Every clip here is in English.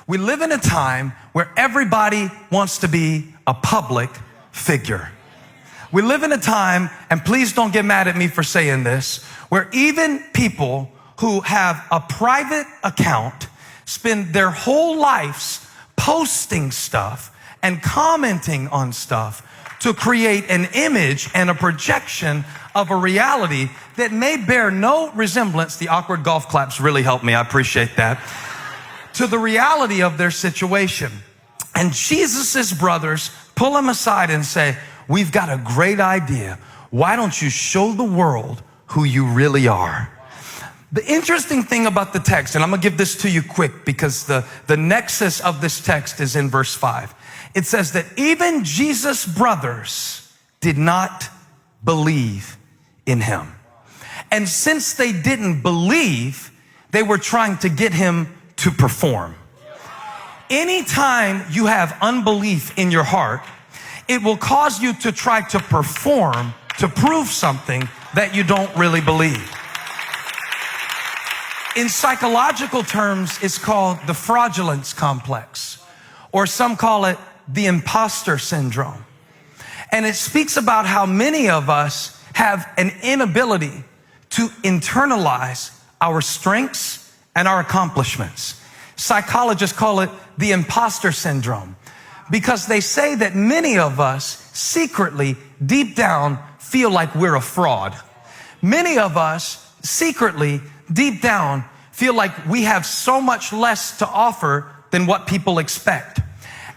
We live in a time where everybody wants to be a public figure. We live in a time, and please don't get mad at me for saying this, where even people who have a private account spend their whole lives posting stuff and commenting on stuff to create an image and a projection of a reality that may bear no resemblance. The awkward golf claps really helped me. I appreciate that. To the reality of their situation. And Jesus's brothers pull him aside and say, we've got a great idea. Why don't you show the world who you really are? The interesting thing about the text, and I'm going to give this to you quick because the nexus of this text is in verse 5. It says that even Jesus' brothers did not believe in him. And since they didn't believe, they were trying to get him to perform. Anytime you have unbelief in your heart, it will cause you to try to perform to prove something that you don't really believe. In psychological terms, it's called the fraudulence complex, or some call it the imposter syndrome. And it speaks about how many of us have an inability to internalize our strengths and our accomplishments. Psychologists call it the imposter syndrome because they say that many of us secretly, deep down, feel like we're a fraud. Many of us secretly, deep down, feel like we have so much less to offer than what people expect.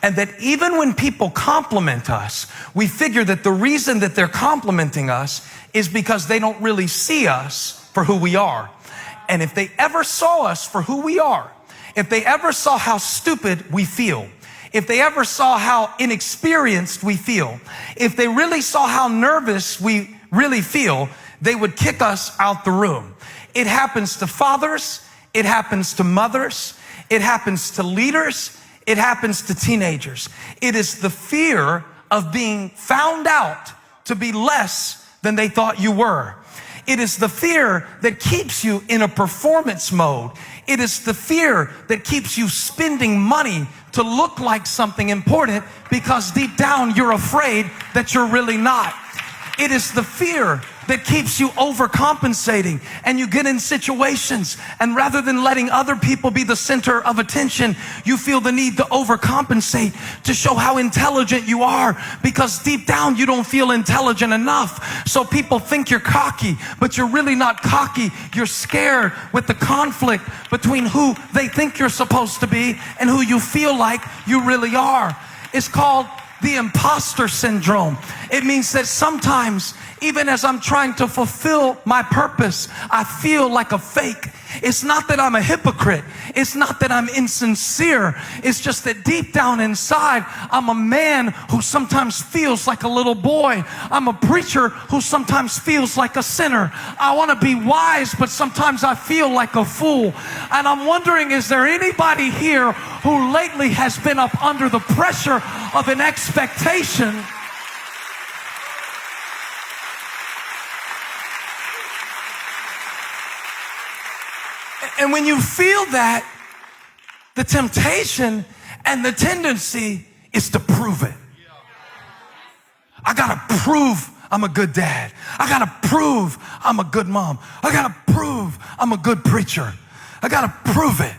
And that even when people compliment us, we figure that the reason that they're complimenting us is because they don't really see us for who we are. And if they ever saw us for who we are, if they ever saw how stupid we feel, if they ever saw how inexperienced we feel, if they really saw how nervous we really feel, they would kick us out the room. It happens to fathers. It happens to mothers. It happens to leaders. It happens to teenagers. It is the fear of being found out to be less than they thought you were. It is the fear that keeps you in a performance mode. It is the fear that keeps you spending money to look like something important because deep down you're afraid that you're really not. It is the fear that keeps you overcompensating, and you get in situations, and rather than letting other people be the center of attention, you feel the need to overcompensate to show how intelligent you are, because deep down you don't feel intelligent enough. So people think you're cocky, but you're really not cocky. You're scared with the conflict between who they think you're supposed to be and who you feel like you really are. It's called the imposter syndrome. It means that sometimes, even as I'm trying to fulfill my purpose, I feel like a fake. It's not that I'm a hypocrite. It's not that I'm insincere. It's just that deep down inside, I'm a man who sometimes feels like a little boy. I'm a preacher who sometimes feels like a sinner. I want to be wise, but sometimes I feel like a fool. And I'm wondering, is there anybody here who lately has been up under the pressure of an expectation? And when you feel that, the temptation and the tendency is to prove it. I gotta prove I'm a good dad. I gotta prove I'm a good mom. I gotta prove I'm a good preacher. I gotta prove it.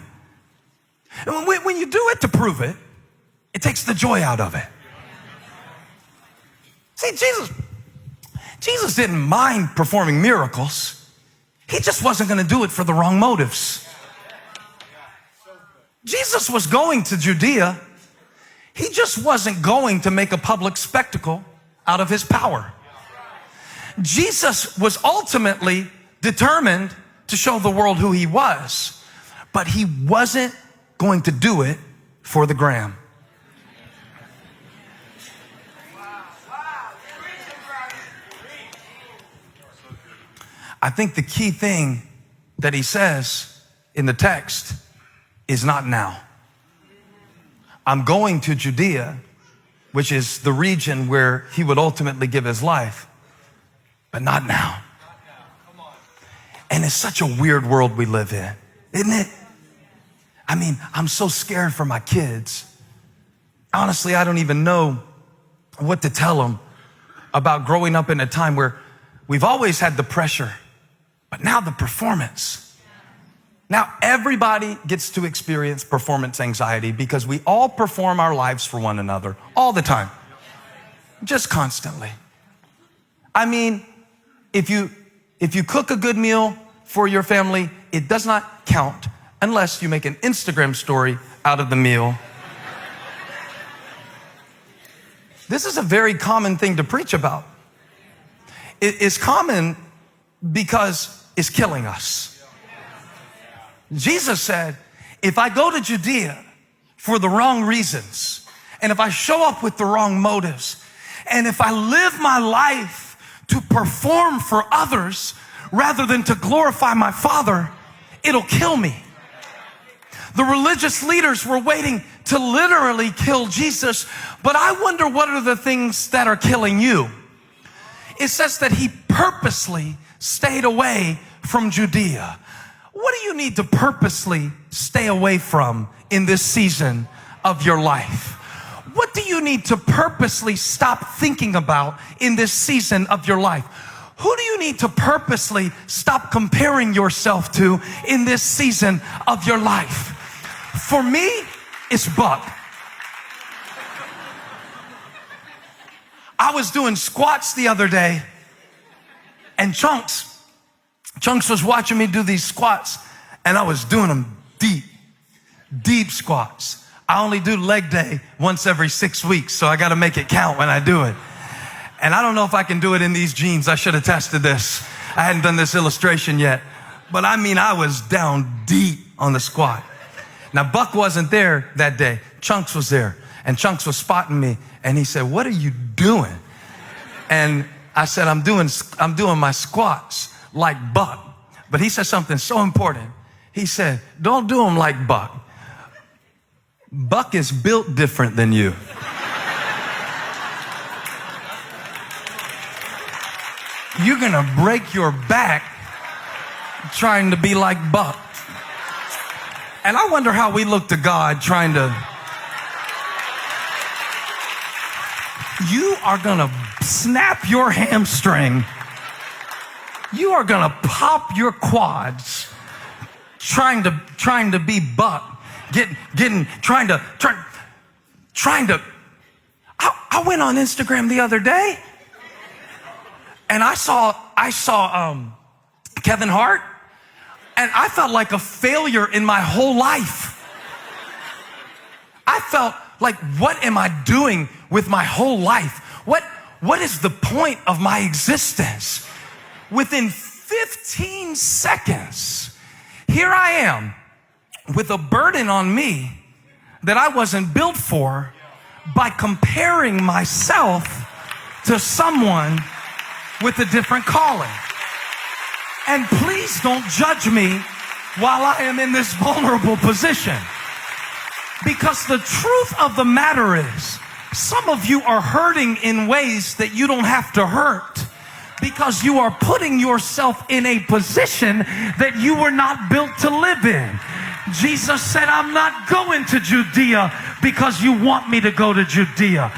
And when you do it to prove it, it takes the joy out of it. See, Jesus didn't mind performing miracles. He just wasn't going to do it for the wrong motives. Jesus was going to Judea. He just wasn't going to make a public spectacle out of his power. Jesus was ultimately determined to show the world who he was, but he wasn't going to do it for the gram. I think the key thing that he says in the text is not now. I'm going to Judea, which is the region where he would ultimately give his life, but not now. And it's such a weird world we live in, isn't it? I'm so scared for my kids. Honestly, I don't even know what to tell them about growing up in a time where we've always had the pressure, but now the performance. Now everybody gets to experience performance anxiety because we all perform our lives for one another all the time, just constantly. If you cook a good meal for your family, it does not count unless you make an Instagram story out of the meal. This is a very common thing to preach about. It is common because it's killing us. Jesus said, if I go to Judea for the wrong reasons, and if I show up with the wrong motives, and if I live my life to perform for others rather than to glorify my Father, it'll kill me. The religious leaders were waiting to literally kill Jesus, but I wonder what are the things that are killing you? It says that he purposely stayed away from Judea. What do you need to purposely stay away from in this season of your life? What do you need to purposely stop thinking about in this season of your life? Who do you need to purposely stop comparing yourself to in this season of your life? For me, it's Buck. I was doing squats the other day, and Chunks was watching me do these squats, and I was doing them deep squats. I only do leg day once every 6 weeks, so I got to make it count when I do it. And I don't know if I can do it in these jeans. I should have tested this. I hadn't done this illustration yet. But I was down deep on the squat. Now, Buck wasn't there that day. Chunks was there. And Chunks was spotting me. And he said, what are you doing? And I said, I'm doing my squats like Buck. But he said something so important. He said, don't do them like Buck. Buck is built different than you. You're going to break your back trying to be like Buck. And I wonder how we look to God trying to... You are going to snap your hamstring. You are going to pop your quads trying to be Buck. I went on Instagram the other day and I saw Kevin Hart, and I felt like a failure in my whole life. I felt like, what am I doing with my whole life? What is the point of my existence? Within 15 seconds, here I am with a burden on me that I wasn't built for by comparing myself to someone with a different calling. And please don't judge me while I am in this vulnerable position. Because the truth of the matter is, some of you are hurting in ways that you don't have to hurt, because you are putting yourself in a position that you were not built to live in. Jesus said, I'm not going to Judea because you want me to go to Judea.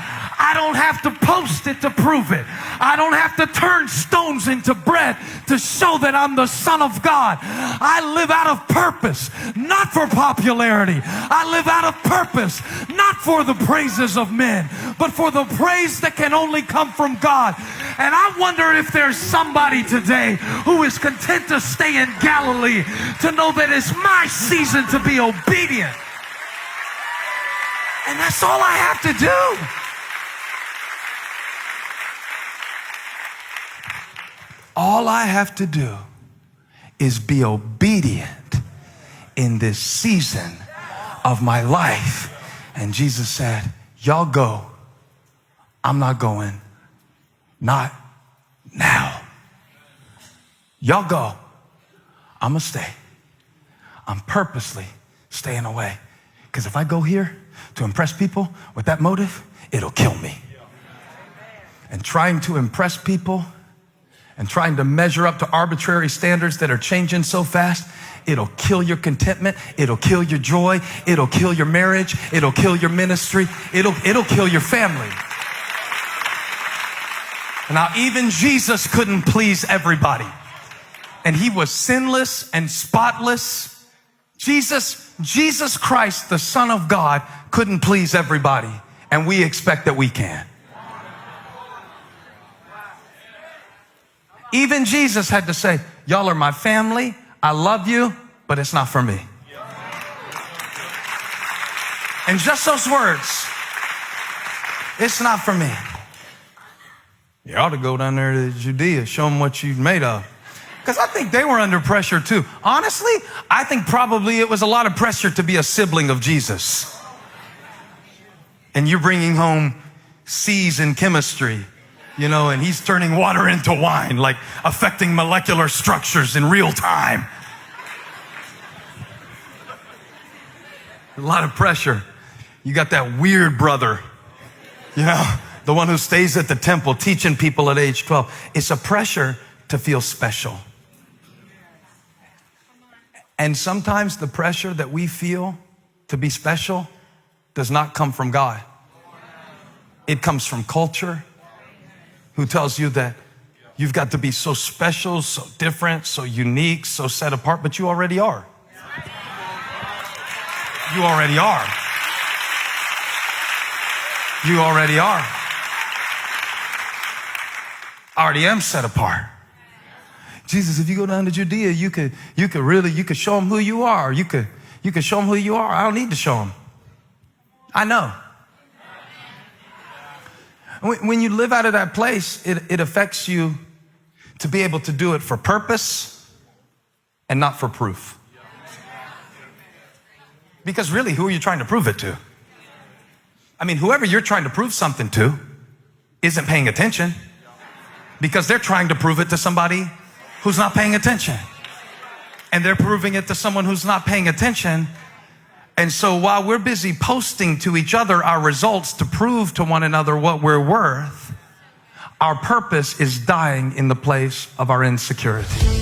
I don't have to post it to prove it. I don't have to turn stones into bread to show that I'm the Son of God. I live out of purpose, not for popularity. I live out of purpose, not for the praises of men, but for the praise that can only come from God. And I wonder if there's somebody today who is content to stay in Galilee, to know that it's my season to be obedient. And that's all I have to do. All I have to do is be obedient in this season of my life. And Jesus said, y'all go. I'm not going. Not now. Y'all go. I'm going to stay. I'm purposely staying away. Because if I go here to impress people with that motive, it'll kill me. And trying to impress people and trying to measure up to arbitrary standards that are changing so fast, it'll kill your contentment. It'll kill your joy. It'll kill your marriage. It'll kill your ministry. It'll kill your family. Now, even Jesus couldn't please everybody. And he was sinless and spotless. Jesus Christ, the Son of God, couldn't please everybody. And we expect that we can. Even Jesus had to say, y'all are my family. I love you, but it's not for me. And just those words, it's not for me. You ought to go down there to Judea, show them what you've made of. Because I think they were under pressure too. Honestly, I think probably it was a lot of pressure to be a sibling of Jesus. And you're bringing home C's in chemistry, and he's turning water into wine, like affecting molecular structures in real time. A lot of pressure. You got that weird brother, the one who stays at the temple teaching people at age 12. It's a pressure to feel special. And sometimes the pressure that we feel to be special does not come from God. It comes from culture, who tells you that you've got to be so special, so different, so unique, so set apart, but you already are. You already are. You already are. I already am set apart. Jesus, if you go down to Judea, you could show them who you are. You could show them who you are. I don't need to show them. I know. When you live out of that place, it affects you to be able to do it for purpose and not for proof. Because really, who are you trying to prove it to? I mean, whoever you're trying to prove something to isn't paying attention, because they're trying to prove it to somebody who's not paying attention. And they're proving it to someone who's not paying attention. And so while we're busy posting to each other our results to prove to one another what we're worth, our purpose is dying in the place of our insecurity.